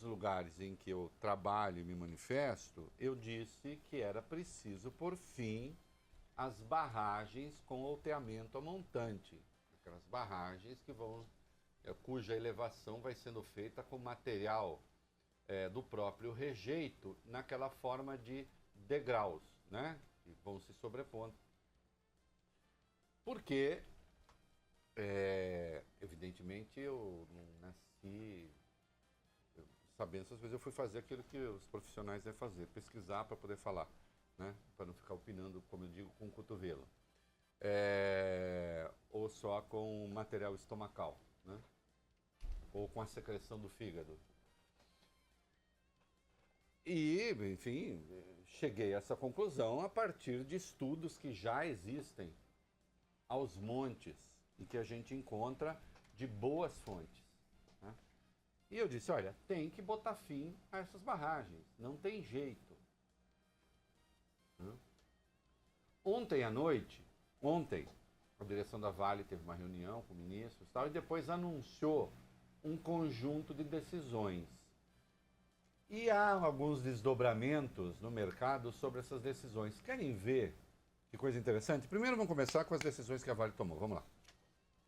lugares em que eu trabalho e me manifesto, eu disse que era preciso pôr fim às barragens com alteamento a montante. Aquelas barragens que cuja elevação vai sendo feita com material do próprio rejeito, naquela forma de degraus, né? Que vão se sobrepondo. Porque, evidentemente, eu não nasci sabendo essas coisas. Eu fui fazer aquilo que os profissionais devem fazer, pesquisar para poder falar, né? Para não ficar opinando, como eu digo, com o cotovelo. Ou só com material estomacal, né? Ou com a secreção do fígado. E, enfim, cheguei a essa conclusão a partir de estudos que já existem aos montes e que a gente encontra de boas fontes, né? E eu disse, olha, tem que botar fim a essas barragens, não tem jeito. Ontem à noite, a direção da Vale teve uma reunião com ministros e tal, e depois anunciou um conjunto de decisões. E há alguns desdobramentos no mercado sobre essas decisões. Querem ver que coisa interessante? Primeiro vamos começar com as decisões que a Vale tomou. Vamos lá.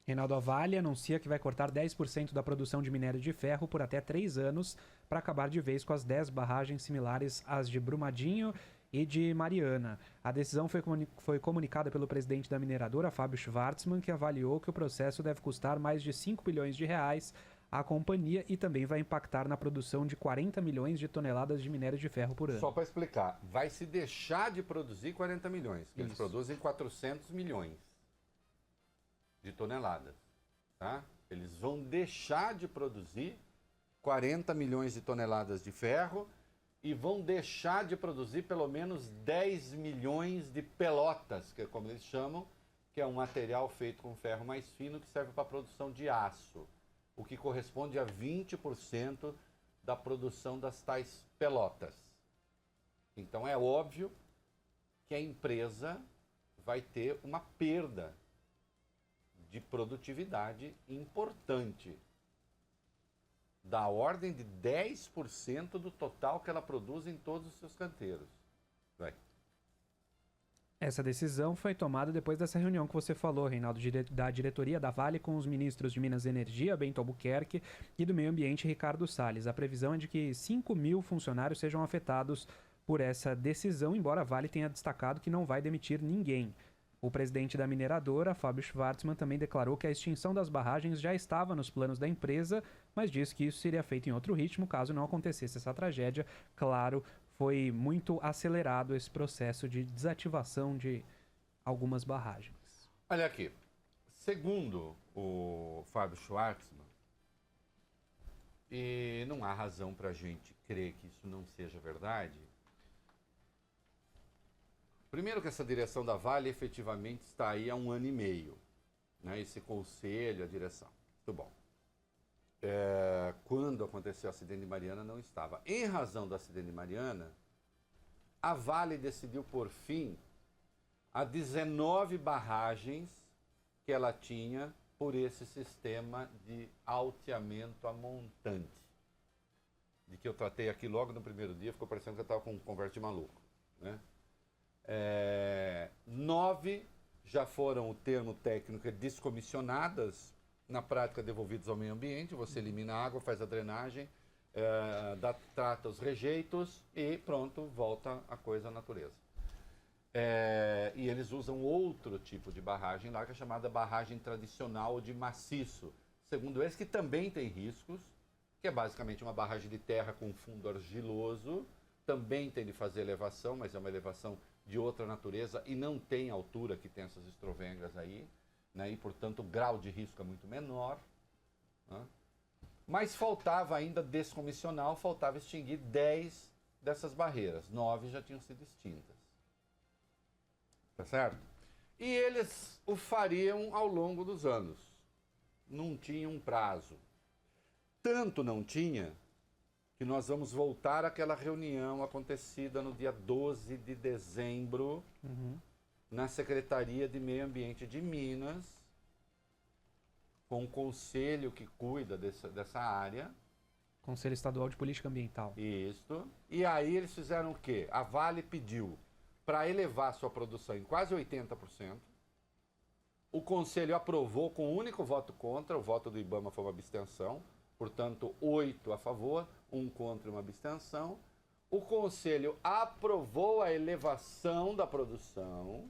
Reinaldo, a Vale anuncia que vai cortar 10% da produção de minério de ferro por até 3 anos para acabar de vez com as 10 barragens similares às de Brumadinho e de Mariana. A decisão foi comunicada pelo presidente da mineradora, Fábio Schvartsman, que avaliou que o processo deve custar mais de 5 bilhões de reais à companhia e também vai impactar na produção de 40 milhões de toneladas de minério de ferro por ano. Só para explicar, vai se deixar de produzir 40 milhões, que eles produzem 400 milhões de toneladas, tá? Eles vão deixar de produzir 40 milhões de toneladas de ferro e vão deixar de produzir pelo menos 10 milhões de pelotas, que é como eles chamam, que é um material feito com ferro mais fino que serve para a produção de aço, o que corresponde a 20% da produção das tais pelotas. Então é óbvio que a empresa vai ter uma perda de produtividade importante, da ordem de 10% do total que ela produz em todos os seus canteiros. Vai. Essa decisão foi tomada depois dessa reunião que você falou, Reinaldo, da diretoria da Vale com os ministros de Minas e Energia, Bento Albuquerque, e do Meio Ambiente, Ricardo Salles. A previsão é de que 5 mil funcionários sejam afetados por essa decisão, embora a Vale tenha destacado que não vai demitir ninguém. O presidente da mineradora, Fábio Schvartsman, também declarou que a extinção das barragens já estava nos planos da empresa, mas disse que isso seria feito em outro ritmo caso não acontecesse essa tragédia. Claro, foi muito acelerado esse processo de desativação de algumas barragens. Olha aqui, segundo o Fábio Schvartsman, e não há razão para a gente crer que isso não seja verdade. Primeiro que essa direção da Vale efetivamente está aí há 1 ano e meio, né? Esse conselho, a direção. Muito bom. Quando aconteceu o acidente de Mariana, não estava. Em razão do acidente de Mariana, a Vale decidiu por fim a 19 barragens que ela tinha por esse sistema de alteamento a montante, de que eu tratei aqui logo no primeiro dia, ficou parecendo que eu estava com um converte de maluco, né? 9 já foram, o termo técnico é descomissionadas, na prática devolvidas ao meio ambiente. Você elimina a água, faz a drenagem, trata os rejeitos e pronto, volta a coisa à natureza. E eles usam outro tipo de barragem lá, que é chamada barragem tradicional de maciço, segundo eles, que também tem riscos, que é basicamente uma barragem de terra com fundo argiloso, também tem de fazer elevação, mas é uma elevação de outra natureza e não tem a altura que tem essas estrovengas aí, né? E, portanto, o grau de risco é muito menor, né? Mas faltava ainda descomissionar, faltava extinguir 10 dessas barreiras. 9 já tinham sido extintas. Tá certo? E eles o fariam ao longo dos anos. Não tinha um prazo. Tanto não tinha que nós vamos voltar àquela reunião acontecida no dia 12 de dezembro, na Secretaria de Meio Ambiente de Minas, com o conselho que cuida dessa área, Conselho Estadual de Política Ambiental. Isso. E aí eles fizeram o quê? A Vale pediu para elevar sua produção em quase 80%. O Conselho aprovou com um único voto contra, o voto do IBAMA foi uma abstenção, portanto, 8 a favor, 1 contra e uma abstenção. O Conselho aprovou a elevação da produção,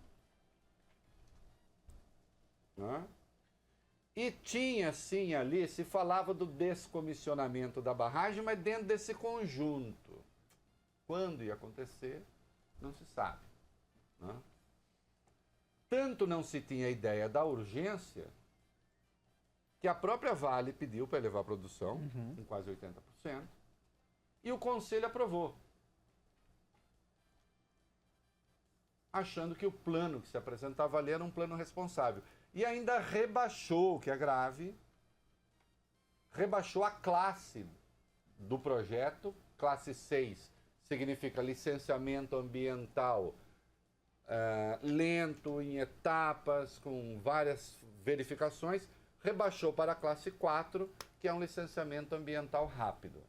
né? E tinha, sim, ali, se falava do descomissionamento da barragem, mas dentro desse conjunto. Quando ia acontecer, não se sabe, né? Tanto não se tinha ideia da urgência, que a própria Vale pediu para elevar a produção, em quase 80%, e o Conselho aprovou, achando que o plano que se apresentava ali era um plano responsável. E ainda rebaixou, o que é grave, rebaixou a classe do projeto, classe 6, significa licenciamento ambiental lento, em etapas, com várias verificações, rebaixou para a classe 4, que é um licenciamento ambiental rápido.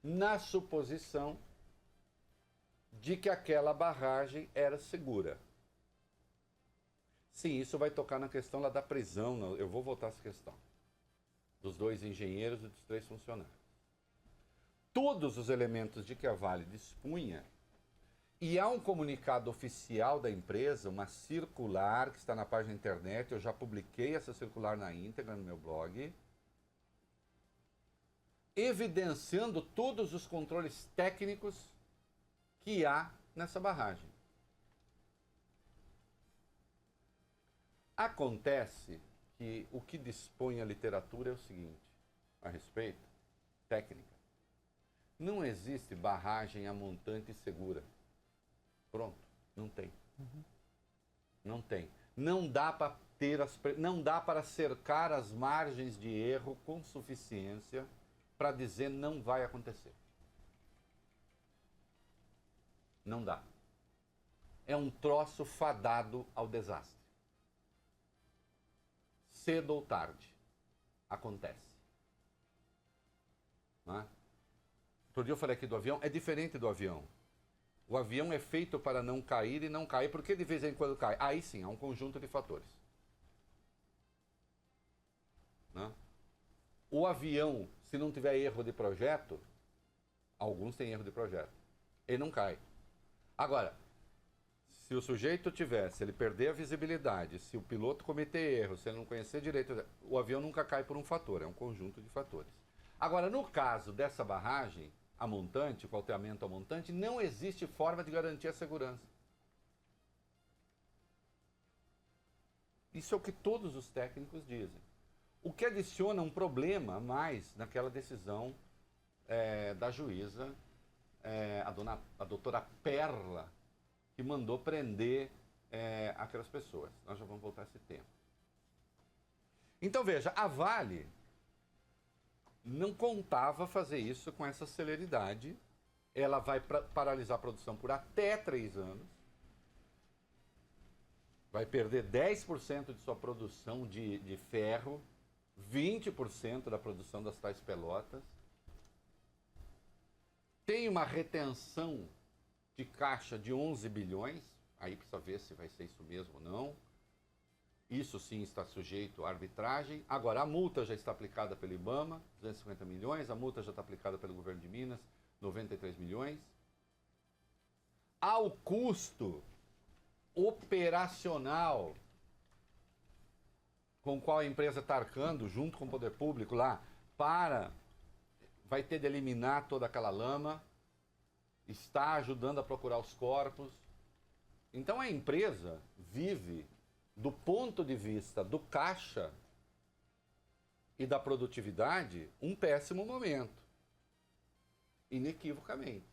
Na suposição de que aquela barragem era segura. Sim, isso vai tocar na questão lá da prisão, eu vou voltar a essa questão, dos 2 engenheiros e dos 3 funcionários. Todos os elementos de que a Vale dispunha, e há um comunicado oficial da empresa, uma circular que está na página da internet, eu já publiquei essa circular na íntegra no meu blog, evidenciando todos os controles técnicos que há nessa barragem. Acontece que o que dispõe a literatura é o seguinte, a respeito, técnica. Não existe barragem a montante segura. Pronto, não tem. Não tem. Não dá para não dá para cercar as margens de erro com suficiência para dizer não vai acontecer. Não dá. É um troço fadado ao desastre. Cedo ou tarde, acontece. Não é? Outro dia eu falei aqui do avião, é diferente do avião. O avião é feito para não cair e não cair, porque de vez em quando cai. Aí sim, há um conjunto de fatores. Não é? O avião, se não tiver erro de projeto, alguns têm erro de projeto, ele não cai. Agora, se o sujeito se ele perder a visibilidade, se o piloto cometer erro, se ele não conhecer direito, o avião nunca cai por um fator, é um conjunto de fatores. Agora, no caso dessa barragem, a montante, com alteamento a montante, não existe forma de garantir a segurança. Isso é o que todos os técnicos dizem. O que adiciona um problema a mais naquela decisão da juíza, a doutora Perla, que mandou prender aquelas pessoas. Nós já vamos voltar a esse tema. Então veja, a Vale não contava fazer isso com essa celeridade. Ela vai paralisar a produção por até 3 anos. Vai perder 10% de sua produção de ferro, 20% da produção das tais pelotas. Tem uma retenção de caixa de 11 bilhões, aí precisa ver se vai ser isso mesmo ou não. Isso sim está sujeito à arbitragem. Agora, a multa já está aplicada pelo IBAMA, 250 milhões, a multa já está aplicada pelo governo de Minas, 93 milhões. Há o custo operacional com o qual a empresa está arcando, junto com o poder público lá, vai ter de eliminar toda aquela lama, está ajudando a procurar os corpos. Então a empresa vive, do ponto de vista do caixa e da produtividade, um péssimo momento. Inequivocamente.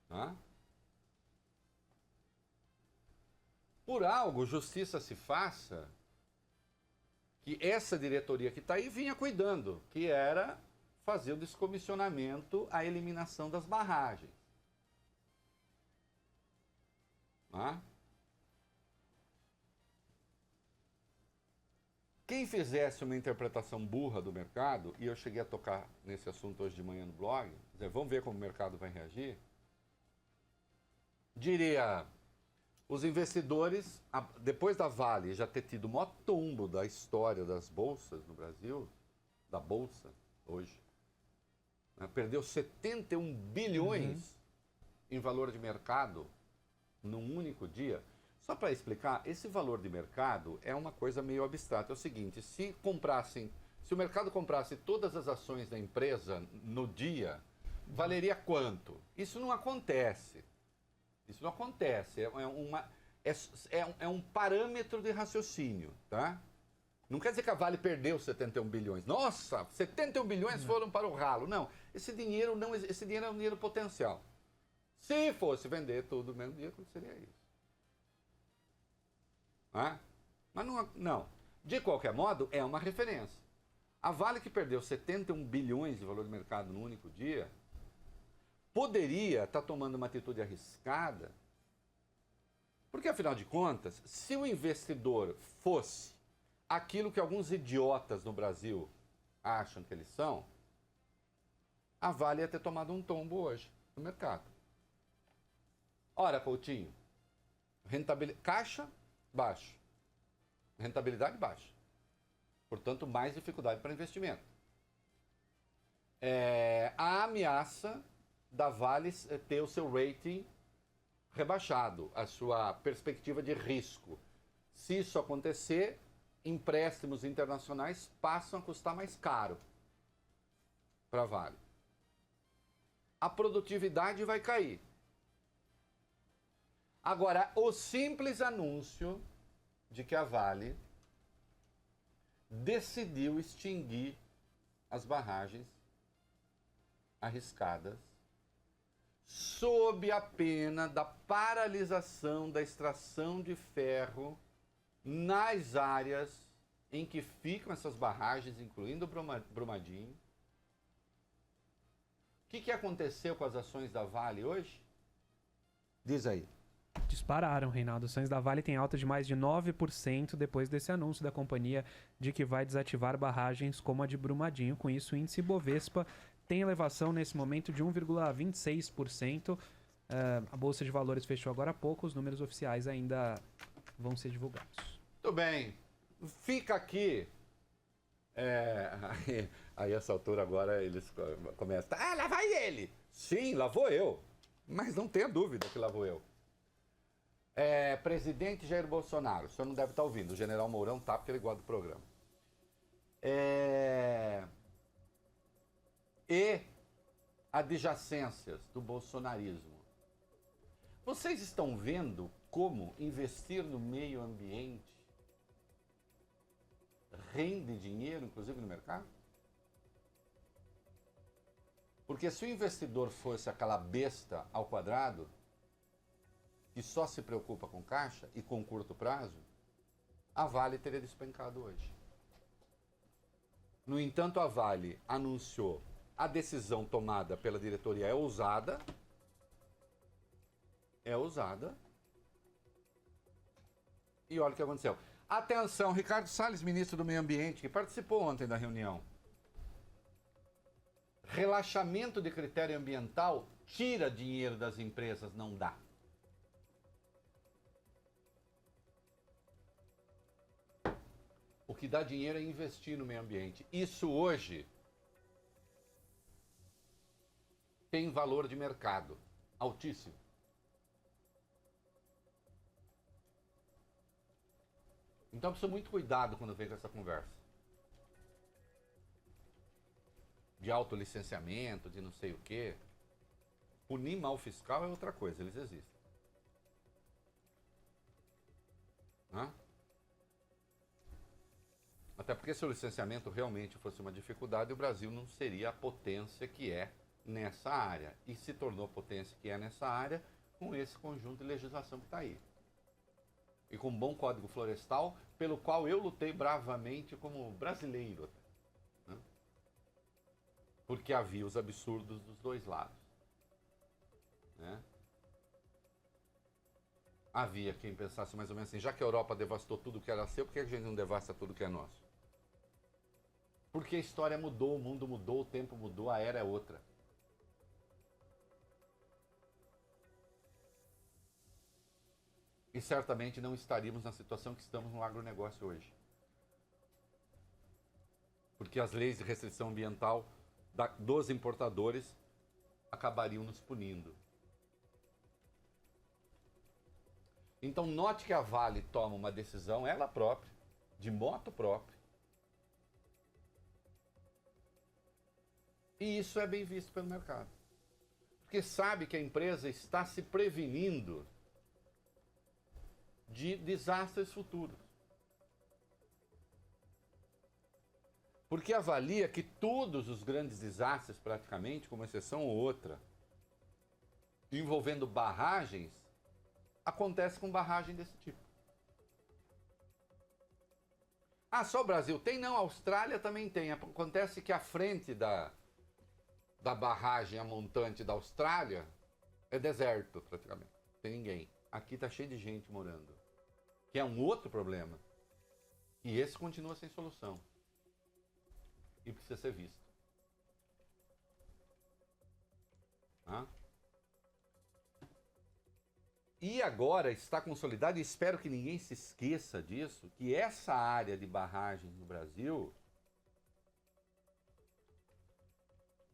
Tá? Por algo, justiça se faça, que essa diretoria que está aí vinha cuidando, que era fazer o descomissionamento, a eliminação das barragens. Tá? Quem fizesse uma interpretação burra do mercado, e eu cheguei a tocar nesse assunto hoje de manhã no blog, dizer, vamos ver como o mercado vai reagir, diria, os investidores, depois da Vale já ter tido o maior tombo da história das bolsas no Brasil, da bolsa hoje, né, perdeu 71 bilhões em valor de mercado num único dia. Só para explicar, esse valor de mercado é uma coisa meio abstrata. É o seguinte, se o mercado comprasse todas as ações da empresa no dia, valeria quanto? Isso não acontece. Isso não acontece. É um parâmetro de raciocínio, tá? Não quer dizer que a Vale perdeu 71 bilhões. Nossa, 71 bilhões foram para o ralo. Não, esse dinheiro é um dinheiro potencial. Se fosse vender tudo no mesmo dia, aconteceria isso. Mas não. De qualquer modo, é uma referência. A Vale, que perdeu 71 bilhões de valor de mercado no único dia, poderia estar tomando uma atitude arriscada, porque, afinal de contas, se o investidor fosse aquilo que alguns idiotas no Brasil acham que eles são, a Vale ia ter tomado um tombo hoje no mercado. Ora, Coutinho, caixa baixa, rentabilidade baixa. Portanto, mais dificuldade para investimento. A ameaça da Vale ter o seu rating rebaixado, a sua perspectiva de risco. Se isso acontecer, empréstimos internacionais passam a custar mais caro para a Vale. A produtividade vai cair. Agora, o simples anúncio de que a Vale decidiu extinguir as barragens arriscadas sob a pena da paralisação da extração de ferro nas áreas em que ficam essas barragens, incluindo Brumadinho. O que aconteceu com as ações da Vale hoje? Diz aí. Dispararam, Reinaldo. Ações da Vale têm alta de mais de 9% depois desse anúncio da companhia de que vai desativar barragens como a de Brumadinho. Com isso, o índice Bovespa tem elevação nesse momento de 1,26%. A Bolsa de Valores fechou agora há pouco, os números oficiais ainda vão ser divulgados. Muito bem. Fica aqui. Aí, essa altura agora, eles começam. Lá vai ele! Sim, lá vou eu. Mas não tenha dúvida que lá vou eu. Presidente Jair Bolsonaro, o senhor não deve estar ouvindo, o general Mourão tá, porque ele gosta do programa. E adjacências do bolsonarismo. Vocês estão vendo como investir no meio ambiente rende dinheiro, inclusive no mercado? Porque se o investidor fosse aquela besta ao quadrado, que só se preocupa com caixa e com curto prazo, a Vale teria despencado hoje. No entanto, a Vale anunciou a decisão tomada pela diretoria é ousada, e olha o que aconteceu. Atenção, Ricardo Salles, ministro do Meio Ambiente, que participou ontem da reunião. Relaxamento de critério ambiental tira dinheiro das empresas, não dá. O que dá dinheiro é investir no meio ambiente. Isso hoje tem valor de mercado altíssimo. Então precisa muito cuidado quando vem com essa conversa. De autolicenciamento, de não sei o quê. Punir mal fiscal é outra coisa, eles existem. Até porque se o licenciamento realmente fosse uma dificuldade, o Brasil não seria a potência que é nessa área. E se tornou a potência que é nessa área com esse conjunto de legislação que está aí. E com um bom código florestal, pelo qual eu lutei bravamente como brasileiro. Né? Porque havia os absurdos dos dois lados. Né? Havia quem pensasse mais ou menos assim, já que a Europa devastou tudo que era seu, por que a gente não devasta tudo que é nosso? Porque a história mudou, o mundo mudou, o tempo mudou, a era é outra. E certamente não estaríamos na situação que estamos no agronegócio hoje. Porque as leis de restrição ambiental dos importadores acabariam nos punindo. Então note que a Vale toma uma decisão, ela própria, de moto próprio. E isso é bem visto pelo mercado. Porque sabe que a empresa está se prevenindo de desastres futuros. Porque avalia que todos os grandes desastres, praticamente, com uma exceção ou outra, envolvendo barragens, acontece com barragem desse tipo. Ah, só o Brasil tem? Não, a Austrália também tem. Acontece que a frente da barragem, a montante da Austrália, é deserto, praticamente. Não tem ninguém. Aqui está cheio de gente morando. Que é um outro problema. E esse continua sem solução. E precisa ser visto. E agora está consolidado, e espero que ninguém se esqueça disso, que essa área de barragem no Brasil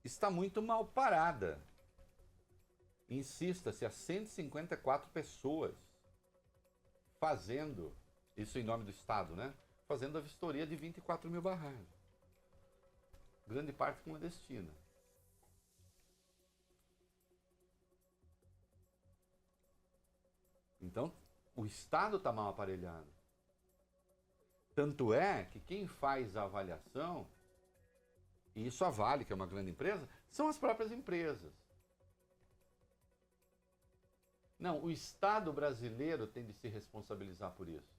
está muito mal parada. Insista-se, há 154 pessoas fazendo, isso em nome do Estado, né? Fazendo a vistoria de 24 mil barragens. Grande parte clandestina. Então, o Estado está mal aparelhado. Tanto é que quem faz a avaliação, e isso a Vale, que é uma grande empresa, são as próprias empresas. Não, o Estado brasileiro tem de se responsabilizar por isso.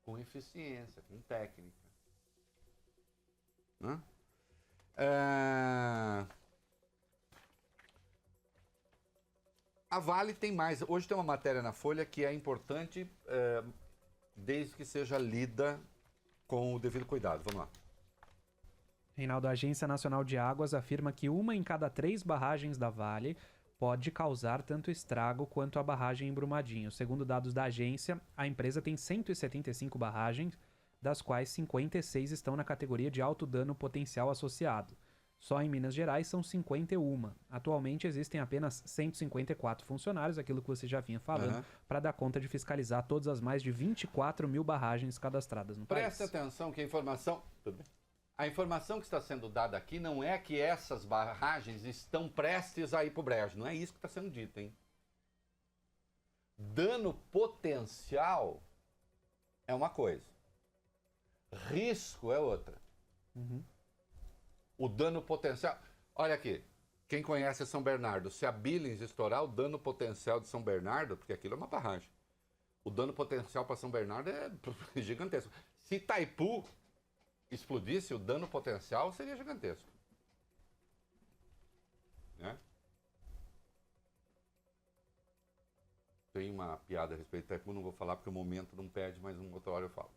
Com eficiência, com técnica. A Vale tem mais. Hoje tem uma matéria na Folha que é importante, desde que seja lida com o devido cuidado. Vamos lá. Reinaldo, a Agência Nacional de Águas afirma que 1 em cada 3 barragens da Vale pode causar tanto estrago quanto a barragem em Brumadinho. Segundo dados da agência, a empresa tem 175 barragens, das quais 56 estão na categoria de alto dano potencial associado. Só em Minas Gerais são 51. Atualmente existem apenas 154 funcionários, aquilo que você já vinha falando, para dar conta de fiscalizar todas as mais de 24 mil barragens cadastradas no país. Preste atenção que a informação... Tudo bem? A informação que está sendo dada aqui não é que essas barragens estão prestes a ir para o brejo. Não é isso que está sendo dito, hein? Dano potencial é uma coisa. Risco é outra. O dano potencial... Olha aqui, quem conhece São Bernardo, se a Billings estourar, o dano potencial de São Bernardo, porque aquilo é uma barragem, o dano potencial para São Bernardo é gigantesco. Se Itaipu explodisse, o dano potencial seria gigantesco. Né? Tem uma piada a respeito de Itaipu, não vou falar porque o momento não pede, mas um outra hora eu falo.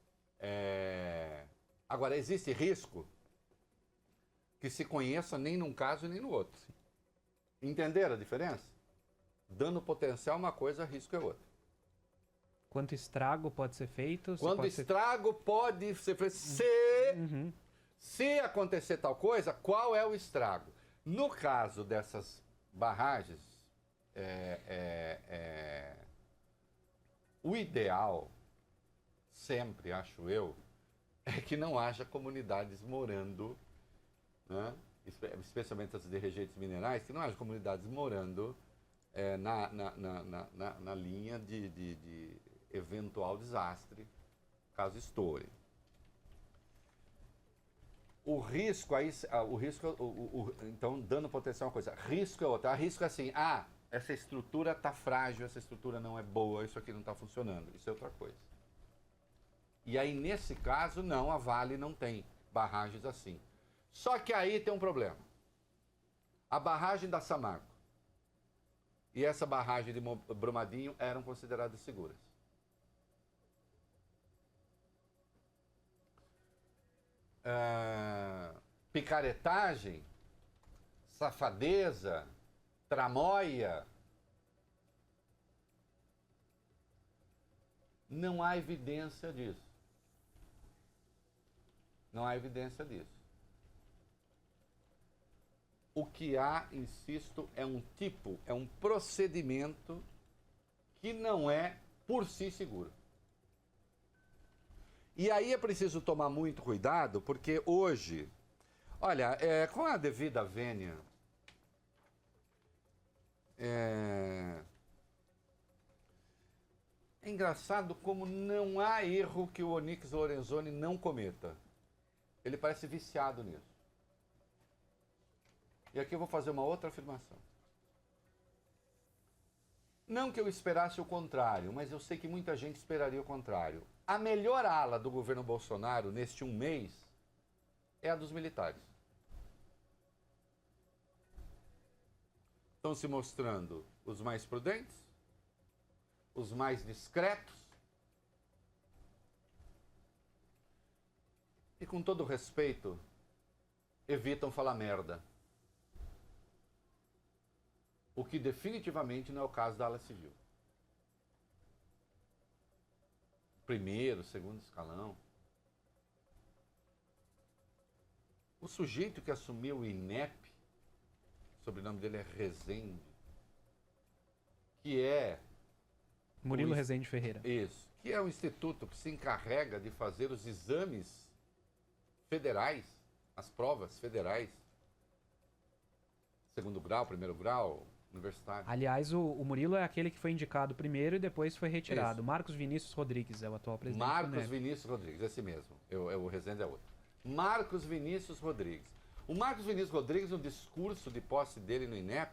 Agora, existe risco que se conheça nem num caso e nem no outro. Entenderam a diferença? Dano potencial é uma coisa, risco é outra. Quanto estrago pode ser feito? Quando estrago pode ser feito, se acontecer tal coisa, qual é o estrago? No caso dessas barragens, o ideal, sempre acho eu, é que não haja comunidades morando, né? Especialmente as de rejeitos minerais, que não haja comunidades morando na linha de eventual desastre, caso estoure. O risco, então, dano potencial é uma coisa, risco é outra. Risco é assim, essa estrutura está frágil, essa estrutura não é boa, isso aqui não está funcionando, isso é outra coisa. E aí, nesse caso, não, a Vale não tem barragens assim. Só que aí tem um problema. A barragem da Samarco e essa barragem de Brumadinho eram consideradas seguras. picaretagem, safadeza, tramóia. Não há evidência disso. Não há evidência disso. O que há, insisto, é um procedimento que não é por si seguro. E aí é preciso tomar muito cuidado, porque hoje, olha, com a devida vênia, é engraçado como não há erro que o Onyx Lorenzoni não cometa. Ele parece viciado nisso. E aqui eu vou fazer uma outra afirmação. Não que eu esperasse o contrário, mas eu sei que muita gente esperaria o contrário. A melhor ala do governo Bolsonaro neste um mês é a dos militares. Estão se mostrando os mais prudentes, os mais discretos e, com todo respeito, evitam falar merda. O que definitivamente não é o caso da ala civil. Primeiro, segundo escalão. O sujeito que assumiu o INEP, o sobrenome dele é Rezende, que é... Murilo Rezende Ferreira. Isso. Que é o instituto que se encarrega de fazer os exames federais, as provas federais. Segundo grau, primeiro grau, universitário. Aliás, o Murilo é aquele que foi indicado primeiro e depois foi retirado. Isso. Marcos Vinícius Rodrigues é o atual presidente do Marcos INEP. Vinícius Rodrigues, esse mesmo. O Rezende é outro. Marcos Vinícius Rodrigues. O Marcos Vinícius Rodrigues, no discurso de posse dele no INEP,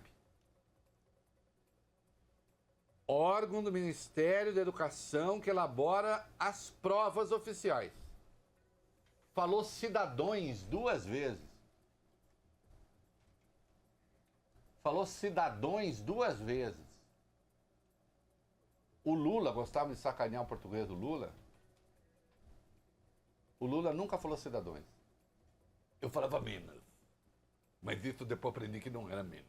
órgão do Ministério da Educação que elabora as provas oficiais. Falou cidadãos 2 vezes. Falou cidadãos 2 vezes. O Lula gostava de sacanear o português do Lula. O Lula nunca falou cidadãos. Eu falava Minas. Mas isso depois aprendi que não era Minas.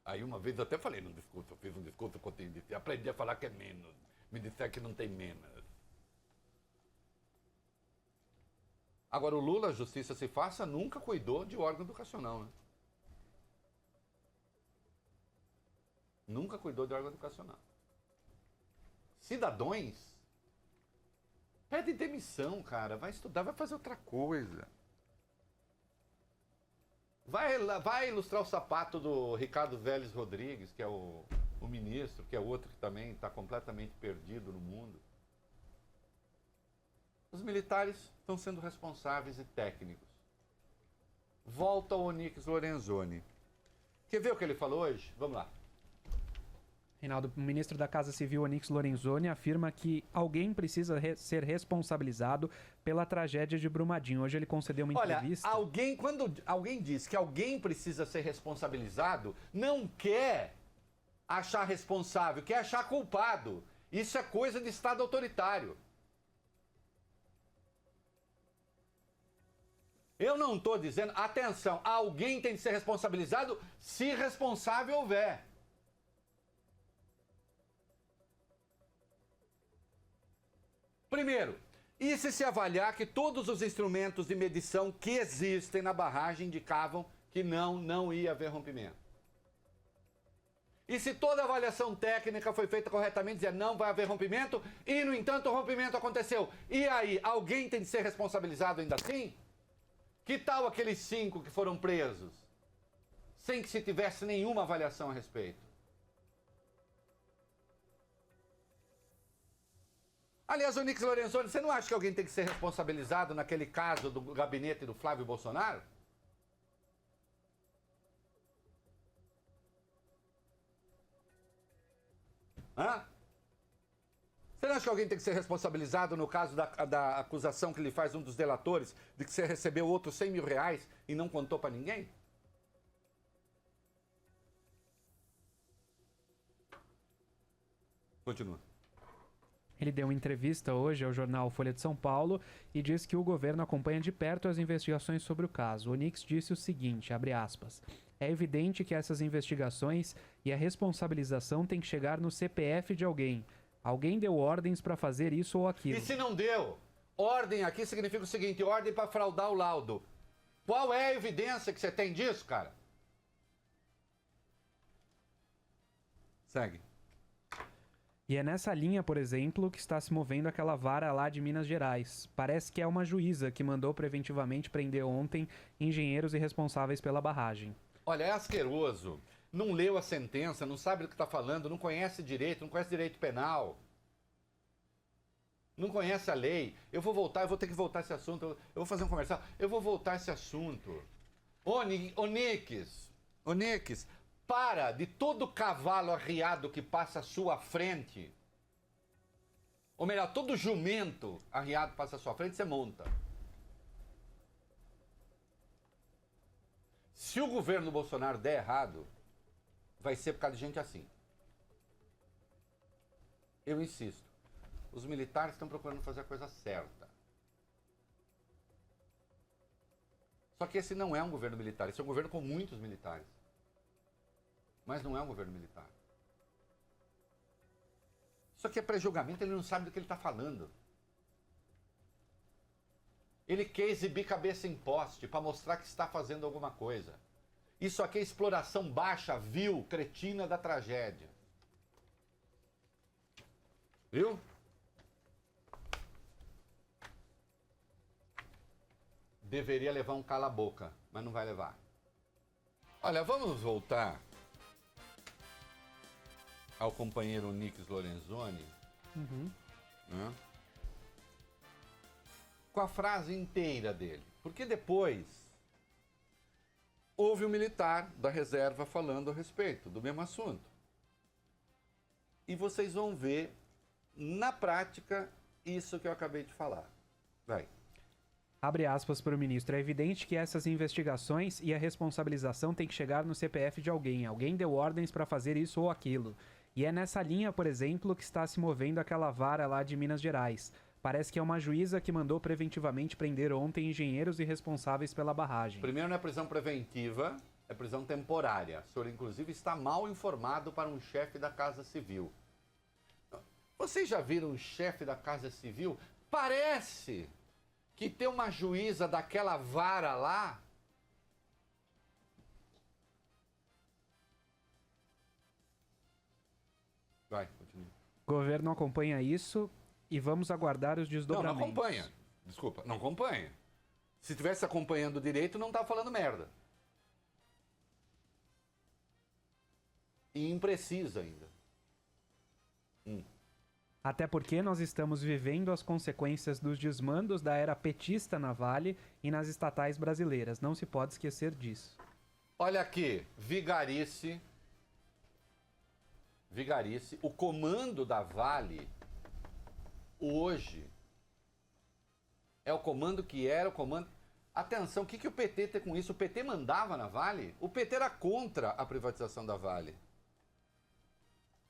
Aí uma vez eu até falei no discurso, eu fiz um discurso que eu tenho dito, aprendi a falar que é menos. Me disseram que não tem Minas. Agora o Lula, justiça se faça, nunca cuidou de órgão educacional, né? Nunca cuidou de órgão educacional. Cidadãos, pede demissão, cara. Vai estudar, vai fazer outra coisa. Vai ilustrar o sapato do Ricardo Vélez Rodrigues, que é o ministro, que é outro que também está completamente perdido no mundo. Os militares estão sendo responsáveis e técnicos. Volta ao Onyx Lorenzoni. Quer ver o que ele falou hoje? Vamos lá. Reinaldo, o ministro da Casa Civil, Onyx Lorenzoni, afirma que alguém precisa ser responsabilizado pela tragédia de Brumadinho. Hoje ele concedeu uma entrevista... Quando alguém diz que alguém precisa ser responsabilizado, não quer achar responsável, quer achar culpado. Isso é coisa de Estado autoritário. Eu não estou dizendo... Atenção, alguém tem que ser responsabilizado se responsável houver. Primeiro, e se avaliar que todos os instrumentos de medição que existem na barragem indicavam que não ia haver rompimento? E se toda a avaliação técnica foi feita corretamente, dizia não vai haver rompimento, e no entanto o rompimento aconteceu. E aí, alguém tem de ser responsabilizado ainda assim? Que tal aqueles 5 que foram presos, sem que se tivesse nenhuma avaliação a respeito? Aliás, Onyx Lorenzoni, você não acha que alguém tem que ser responsabilizado naquele caso do gabinete do Flávio Bolsonaro? Hã? Você não acha que alguém tem que ser responsabilizado no caso da acusação que lhe faz um dos delatores de que você recebeu outros 100 mil reais e não contou para ninguém? Continua. Ele deu uma entrevista hoje ao jornal Folha de São Paulo e disse que o governo acompanha de perto as investigações sobre o caso. O Onix disse o seguinte, abre aspas, é evidente que essas investigações e a responsabilização têm que chegar no CPF de alguém. Alguém deu ordens para fazer isso ou aquilo. E se não deu? Ordem aqui significa o seguinte, ordem para fraudar o laudo. Qual é a evidência que você tem disso, cara? Segue. E é nessa linha, por exemplo, que está se movendo aquela vara lá de Minas Gerais. Parece que é uma juíza que mandou preventivamente prender ontem engenheiros e responsáveis pela barragem. Olha, é asqueroso. Não leu a sentença, não sabe do que está falando, não conhece direito, não conhece direito penal. Não conhece a lei. Eu vou ter que voltar esse assunto. Eu vou fazer um comercial. Eu vou voltar esse assunto. Onix, para de todo cavalo arriado que passa à sua frente. Ou melhor, todo jumento arriado que passa à sua frente, você monta. Se o governo Bolsonaro der errado, vai ser por causa de gente assim. Eu insisto. Os militares estão procurando fazer a coisa certa. Só que esse não é um governo militar, esse é um governo com muitos militares. Mas não é um governo militar. Isso aqui é pré-julgamento, ele não sabe do que ele está falando. Ele quer exibir cabeça em poste para mostrar que está fazendo alguma coisa. Isso aqui é exploração baixa, vil, cretina da tragédia. Viu? Deveria levar um cala-boca, mas não vai levar. Olha, vamos voltar ao companheiro Onix Lorenzoni, né? Com a frase inteira dele. Porque depois houve um militar da reserva falando a respeito do mesmo assunto. E vocês vão ver, na prática, isso que eu acabei de falar. Vai. Abre aspas para o ministro. É evidente que essas investigações e a responsabilização têm que chegar no CPF de alguém. Alguém deu ordens para fazer isso ou aquilo. E é nessa linha, por exemplo, que está se movendo aquela vara lá de Minas Gerais. Parece que é uma juíza que mandou preventivamente prender ontem engenheiros e responsáveis pela barragem. Primeiro não é prisão preventiva, é prisão temporária. O senhor, inclusive, está mal informado para um chefe da Casa Civil. Vocês já viram um chefe da Casa Civil? Parece que tem uma juíza daquela vara lá. Vai, continua. O governo acompanha isso e vamos aguardar os desdobramentos. Não acompanha. Desculpa, não acompanha. Se estivesse acompanhando direito, não estava falando merda. E imprecisa ainda. Até porque nós estamos vivendo as consequências dos desmandos da era petista na Vale e nas estatais brasileiras. Não se pode esquecer disso. Olha aqui, vigarice, o comando da Vale hoje é o comando que era o comando... Atenção, o que o PT tem com isso? O PT mandava na Vale? O PT era contra a privatização da Vale.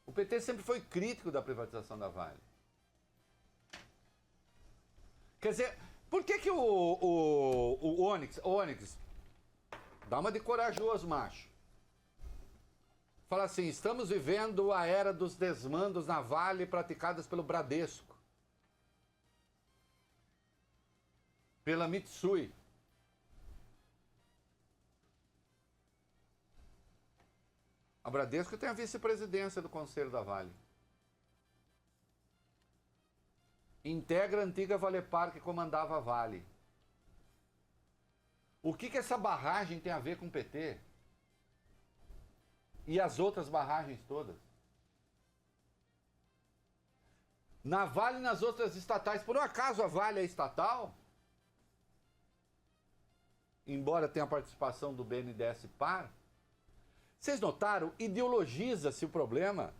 O PT sempre foi crítico da privatização da Vale. Quer dizer, por que o Onix, dá uma de corajoso, macho. Fala assim, estamos vivendo a era dos desmandos na Vale praticadas pelo Bradesco. Pela Mitsui. A Bradesco tem a vice-presidência do Conselho da Vale. Integra a antiga Valepar que comandava a Vale. O que essa barragem tem a ver com o PT? E as outras barragens todas? Na Vale e nas outras estatais. Por um acaso a Vale é estatal? Embora tenha a participação do BNDES Par. Vocês notaram? Ideologiza-se o problema.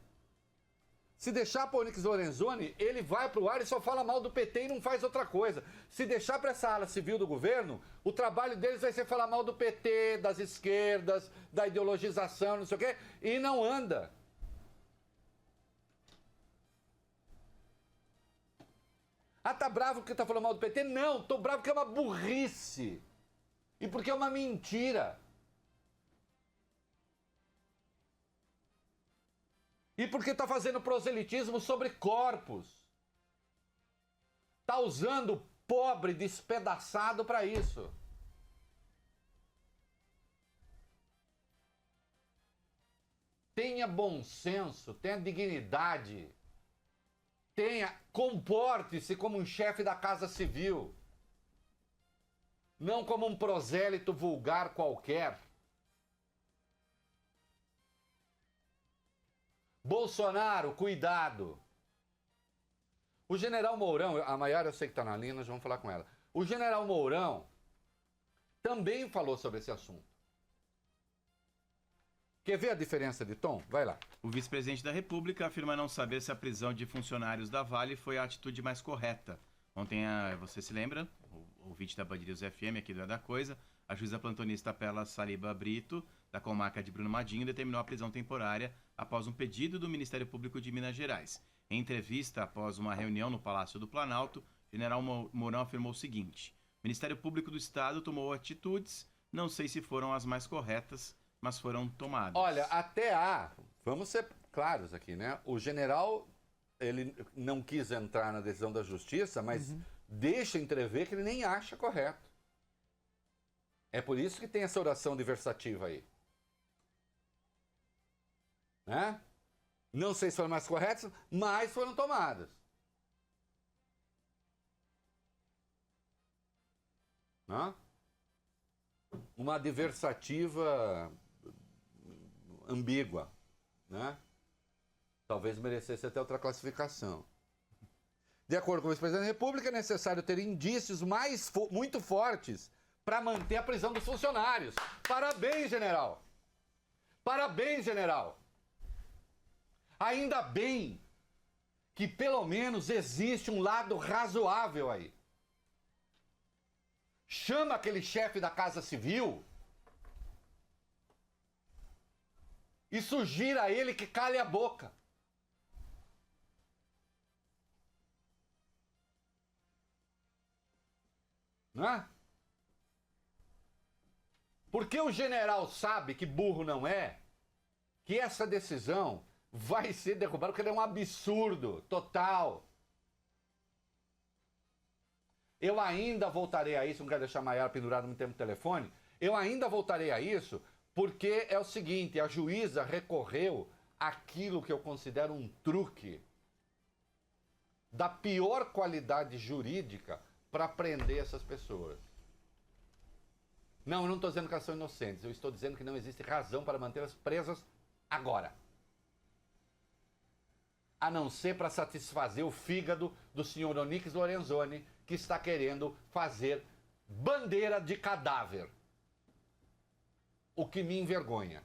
Se deixar para o Onix Lorenzoni, ele vai para o ar e só fala mal do PT e não faz outra coisa. Se deixar para essa ala civil do governo, o trabalho deles vai ser falar mal do PT, das esquerdas, da ideologização, não sei o quê, e não anda. Ah, tá bravo porque tá falando mal do PT? Não, tô bravo porque é uma burrice. E porque é uma mentira. E porque tá fazendo proselitismo sobre corpos. Tá usando o pobre despedaçado para isso. Tenha bom senso, tenha dignidade. Comporte-se como um chefe da Casa Civil. Não como um prosélito vulgar qualquer. Bolsonaro, cuidado. O general Mourão, a Maiara eu sei que está na linha, nós vamos falar com ela. O general Mourão também falou sobre esse assunto. Quer ver a diferença de tom? Vai lá. O vice-presidente da República afirma não saber se a prisão de funcionários da Vale foi a atitude mais correta. Ontem, você se lembra, o ouvinte da Band News FM aqui do Da Coisa, a juíza plantonista Perla Saliba Brito, da comarca de Bruno Madinho, determinou a prisão temporária após um pedido do Ministério Público de Minas Gerais. Em entrevista após uma reunião no Palácio do Planalto, o general Mourão afirmou o seguinte: o Ministério Público do Estado tomou atitudes, não sei se foram as mais corretas, mas foram tomadas. Olha, vamos ser claros aqui, né? O general, ele não quis entrar na decisão da justiça, mas deixa entrever que ele nem acha correto. É por isso que tem essa oração diversativa aí. Né? Não sei se foram mais corretas, mas foram tomadas. Né? Uma diversativa ambígua, né? Talvez merecesse até outra classificação. De acordo com o vice-presidente da República, é necessário ter indícios muito fortes para manter a prisão dos funcionários. Parabéns, general! Parabéns, general! Ainda bem que pelo menos existe um lado razoável aí. Chama aquele chefe da Casa Civil e sugira a ele que cale a boca. Não é? Porque o general sabe que burro não é, que essa decisão vai ser derrubada, porque ela é um absurdo total. Eu ainda voltarei a isso, não quero deixar a Maiara pendurada muito tempo no telefone, eu ainda voltarei a isso, porque é o seguinte, a juíza recorreu àquilo que eu considero um truque da pior qualidade jurídica para prender essas pessoas. Não, eu não estou dizendo que elas são inocentes, eu estou dizendo que não existe razão para mantê-las presas agora. A não ser para satisfazer o fígado do senhor Onyx Lorenzoni, que está querendo fazer bandeira de cadáver. O que me envergonha.